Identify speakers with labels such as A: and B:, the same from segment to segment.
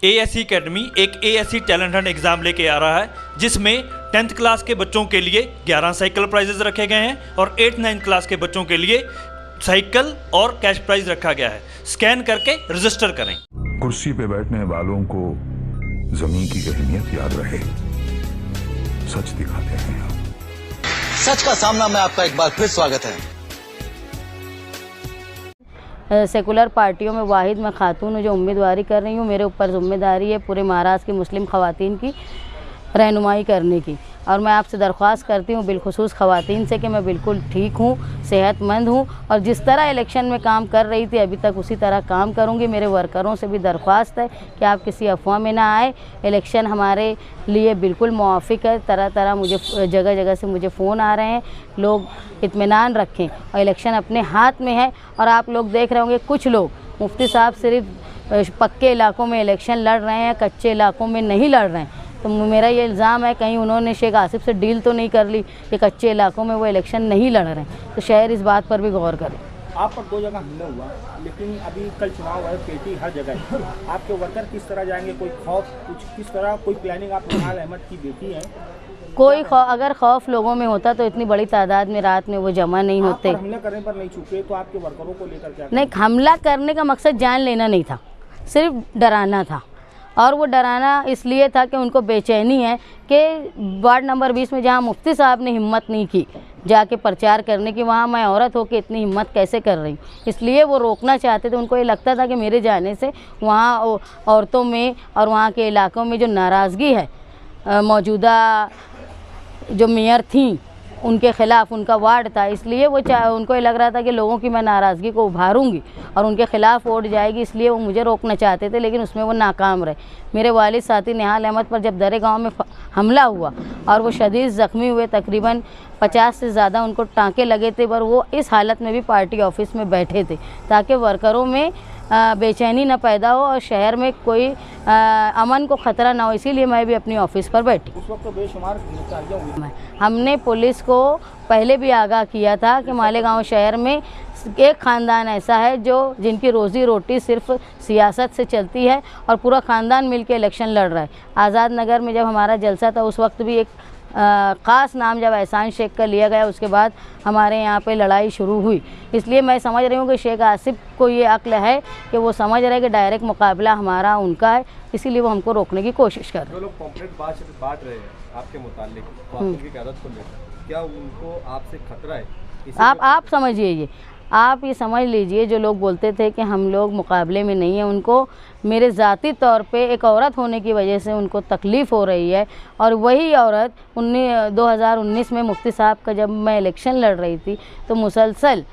A: ASC academy एक ASC talent Hunt exam लेके आ रहा है, जिसमें 10th क्लास के बच्चों के लिए 11 साइकिल प्राइजेस रखे गए हैं और 8th-9th क्लास के बच्चों के लिए साइकिल और कैश प्राइज रखा गया है। स्कैन करके रजिस्टर करें।
B: कुर्सी पे बैठने वालों को जमीन की अहमियत याद रहे, सच दिखाते हैं।
C: सच का सामना में आपका एक बार फिर स्वागत है।
D: सेकुलर पार्टियों में वाहिद मैं खातून हूँ जो उम्मीदवारी कर रही हूँ। मेरे ऊपर जिम्मेदारी है पूरे महाराष्ट्र की मुस्लिम ख़वातीन की रहनुमाई करने की, और मैं आपसे दरख्वास्त करती हूँ बिलखुसूस ख़वातीन से कि मैं बिल्कुल ठीक हूँ, सेहतमंद हूँ, और जिस तरह इलेक्शन में काम कर रही थी अभी तक उसी तरह काम करूँगी। मेरे वर्करों से भी दरख्वास्त है कि आप किसी अफवाह में ना आए। इलेक्शन हमारे लिए बिल्कुल मुआफ़िक है। तरह तरह मुझे जगह जगह से मुझे फ़ोन आ रहे हैं। लोग इत्मीनान रखें और इलेक्शन अपने हाथ में है। और आप लोग देख रहे होंगे कुछ लोग, मुफ्ती साहब सिर्फ पक्के इलाकों में इलेक्शन लड़ रहे हैं, कच्चे इलाकों में नहीं लड़ रहे हैं। तो मेरा ये इल्ज़ाम है कहीं उन्होंने शेख आसिफ से डील तो नहीं कर ली कि कच्चे इलाकों में वो इलेक्शन नहीं लड़ रहे हैं। तो शहर इस बात पर भी गौर करें।
E: आप पर 2 जगह हमला हुआ, लेकिन अभी कल चुनाव है, पेटी हर जगह है। आपके वर्कर किस तरह जाएंगे? कोई खौफ, कुछ किस तरह कोई प्लानिंग? आप नहाल अहमद की बेटी है,
D: कोई अगर खौफ लोगों में होता तो इतनी बड़ी तादाद में रात में वो जमा नहीं होते।
E: हमला करने पर नहीं चुके तो आपके वर्करों को लेकर क्या?
D: नहीं, हमला करने का मकसद जान लेना नहीं था, सिर्फ डराना था। और वो डराना इसलिए था कि उनको बेचैनी है कि वार्ड नंबर 20 में जहाँ मुफ्ती साहब ने हिम्मत नहीं की जाके प्रचार करने की, वहाँ मैं औरत होकर इतनी हिम्मत कैसे कर रही हूँ, इसलिए वो रोकना चाहते थे। उनको ये लगता था कि मेरे जाने से वहाँ औरतों में और वहाँ के इलाकों में जो नाराज़गी है, मौजूदा जो मेयर थी उनके ख़िलाफ़, उनका वार्ड था, इसलिए वो उनको ये लग रहा था कि लोगों की मैं नाराज़गी को उभारूंगी और उनके ख़िलाफ़ वोट जाएगी, इसलिए वो मुझे रोकना चाहते थे, लेकिन उसमें वो नाकाम रहे। मेरे वालिद साथी निहाल अहमद पर जब दरे गांव में हमला हुआ और वो शदीद ज़ख्मी हुए, तकरीबन 50 से ज़्यादा उनको टाँके लगे थे, पर वो इस हालत में भी पार्टी ऑफिस में बैठे थे ताकि वर्करों में बेचैनी न पैदा हो और शहर में कोई अमन को ख़तरा ना हो, इसीलिए मैं भी अपनी ऑफिस पर बैठी।
E: उस वक्त तो बेशुमार गिरफ्तारियां हुई।
D: हमने पुलिस को पहले भी आगाह किया था कि मालेगांव शहर में एक ख़ानदान ऐसा है जिनकी रोज़ी रोटी सिर्फ सियासत से चलती है और पूरा ख़ानदान मिलकर इलेक्शन लड़ रहा है। आज़ाद नगर में जब हमारा जलसा था उस वक्त भी एक ख़ास नाम जब एहसान शेख का लिया गया, उसके बाद हमारे यहाँ पे लड़ाई शुरू हुई। इसलिए मैं समझ रही हूँ कि शेख आसिफ को ये अक्ल है कि वो समझ रहे हैं कि डायरेक्ट मुकाबला हमारा उनका है, इसीलिए वो हमको रोकने की कोशिश कर रहे हैं।
F: जो लोग पॉम्पलेट बांट रहे हैं आपके मुताल्लिक, तो आपकी क़यादत को लेकर क्या उनको आपसे खतरा है?
D: आप समझिए, ये आप ये समझ लीजिए, जो लोग बोलते थे कि हम लोग मुकाबले में नहीं हैं, उनको मेरे ज़ाती तौर पे एक औरत होने की वजह से उनको तकलीफ़ हो रही है। और वही औरत 2019 में मुफ्ती साहब का जब मैं इलेक्शन लड़ रही थी तो मुसलसल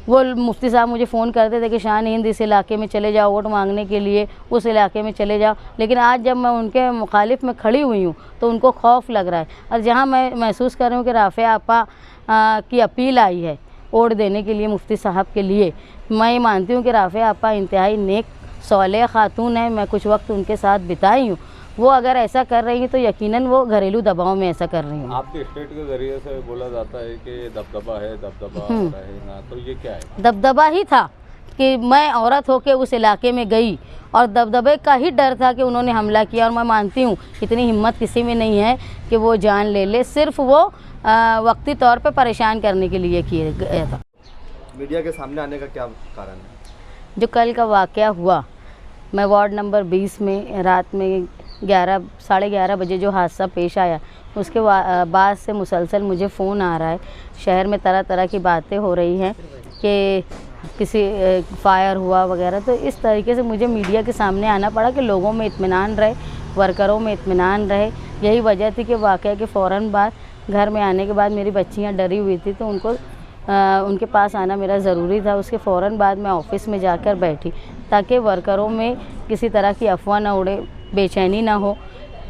D: वो मुफ्ती साहब मुझे फ़ोन करते थे कि शान हिंद इस इलाके में चले जाओ वोट मांगने के लिए, उस इलाके में चले जाओ। लेकिन आज जब मैं उनके मुखालिफ में खड़ी हुई हूँ तो उनको खौफ लग रहा है। और जहाँ मैं महसूस कर रही हूँ कि राफ़िया आपा की अपील आई है वोट देने के लिए मुफ्ती साहब के लिए, मैं ये मानती हूँ कि राफ़िया आपा इंतहाई नेक सौलेह खातून है, मैं कुछ वक्त उनके साथ बिताई हूँ। वो अगर ऐसा कर रही हैं तो यकीनन वो घरेलू दबाव में ऐसा कर रही हूँ।
F: आपके स्टेट के ज़रिए से बोला जाता है कि दबदबा है, दबदबा रहेगा, तो ये क्या है?
D: दबदबा ही था कि मैं औरत होकर उस इलाके में गई और दबदबे का ही डर था कि उन्होंने हमला किया। और मैं मानती हूँ इतनी हिम्मत किसी में नहीं है कि वो जान ले, सिर्फ वो वक्ती तौर पे परेशान करने के लिए किया गया था।
F: मीडिया के सामने आने का क्या कारण है? जो
D: कल का वाक़या हुआ, मैं वार्ड नंबर 20 में रात में 11-11:30 बजे जो हादसा पेश आया, उसके बाद से मुसलसल मुझे फ़ोन आ रहा है। शहर में तरह तरह की बातें हो रही हैं कि किसी फायर हुआ वगैरह, तो इस तरीके से मुझे मीडिया के सामने आना पड़ा कि लोगों में इत्मीनान रहे, वर्करों में इत्मीनान रहे। यही वजह थी कि वाक़या के फ़ौरन बाद घर में आने के बाद मेरी बच्चियाँ डरी हुई थी, तो उनको उनके पास आना मेरा ज़रूरी था। उसके फ़ौरन बाद मैं ऑफ़िस में जाकर बैठी ताकि वर्करों में किसी तरह की अफवाह ना उड़े, बेचैनी ना हो।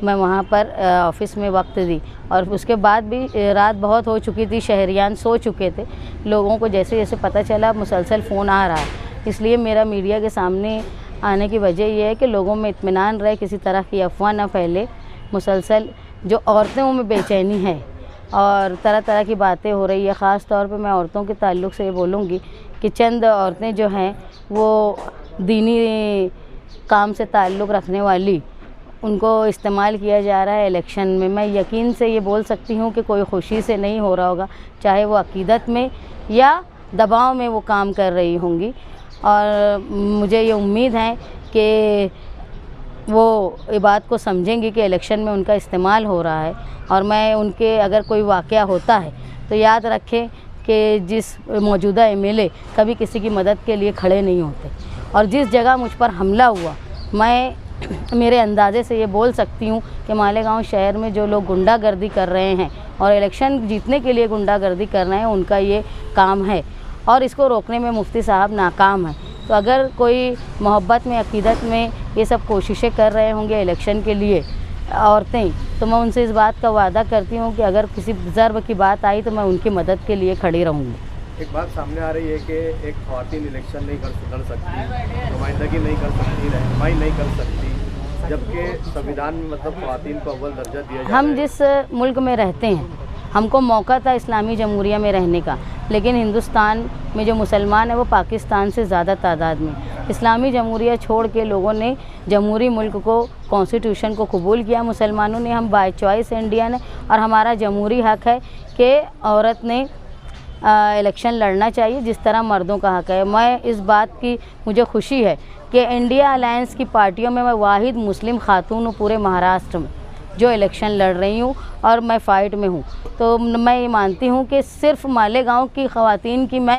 D: मैं वहाँ पर ऑफ़िस में वक्त दी और उसके बाद भी रात बहुत हो चुकी थी, शहरियान सो चुके थे। लोगों को जैसे जैसे पता चला मुसलसल फ़ोन आ रहा है, इसलिए मेरा मीडिया के सामने आने की वजह यह है कि लोगों में इत्मीनान रहे, किसी तरह की अफवाह ना फैले। मुसलसल जो औरतों में बेचैनी है और तरह तरह की बातें हो रही है। ख़ास तौर पे मैं औरतों के ताल्लुक़ से ये बोलूँगी कि चंद औरतें जो हैं वो दीनी काम से ताल्लुक़ रखने वाली उनको इस्तेमाल किया जा रहा है इलेक्शन में। मैं यकीन से ये बोल सकती हूँ कि कोई खुशी से नहीं हो रहा होगा, चाहे वो अकीदत में या दबाव में वो काम कर रही होंगी। और मुझे ये उम्मीद है कि वो ये बात को समझेंगी कि इलेक्शन में उनका इस्तेमाल हो रहा है। और मैं उनके अगर कोई वाक़या होता है तो याद रखें कि जिस मौजूदा एमएलए कभी किसी की मदद के लिए खड़े नहीं होते, और जिस जगह मुझ पर हमला हुआ, मैं मेरे अंदाज़े से ये बोल सकती हूँ कि मालेगांव शहर में जो लोग गुंडागर्दी कर रहे हैं और इलेक्शन जीतने के लिए गुंडागर्दी कर रहे हैं, उनका ये काम है और इसको रोकने में मुफ्ती साहब नाकाम है। तो अगर कोई मोहब्बत में, अकीदत में ये सब कोशिशें कर रहे होंगे इलेक्शन के लिए औरतें, तो मैं उनसे इस बात का वादा करती हूँ कि अगर किसी ज़र्ब की बात आई तो मैं उनकी मदद के लिए खड़ी रहूँगी।
F: एक बात सामने आ रही है कि एक ख़वातीन इलेक्शन नहीं कर सकती, नुमाइंदगी नहीं कर सकती, रहनुमाई नहीं कर सकती, जबकि संविधान में मतलब ख़वातीन को अव्वल दर्जा दिया जाता है।
D: हम जिस मुल्क में रहते हैं, हमको मौका था इस्लामी जमहूरिया में रहने का, लेकिन हिंदुस्तान में जो मुसलमान है वो पाकिस्तान से ज़्यादा तादाद में। इस्लामी जमहूरिया छोड़ के लोगों ने जमहूरी मुल्क को, कॉन्स्टिट्यूशन को कबूल किया। मुसलमानों ने, हम बाय चॉइस इंडियन है और हमारा जमहूरी हक़ है कि औरत ने इलेक्शन लड़ना चाहिए जिस तरह मर्दों का हक़ है। मैं इस बात की मुझे खुशी है कि इंडिया अलायंस की पार्टियों में मैं वाहिद मुस्लिम खातून हूँ पूरे महाराष्ट्र में जो इलेक्शन लड़ रही हूँ और मैं फ़ाइट में हूँ। तो मैं ये मानती हूँ कि सिर्फ मालेगांव की ख़वातीन की मैं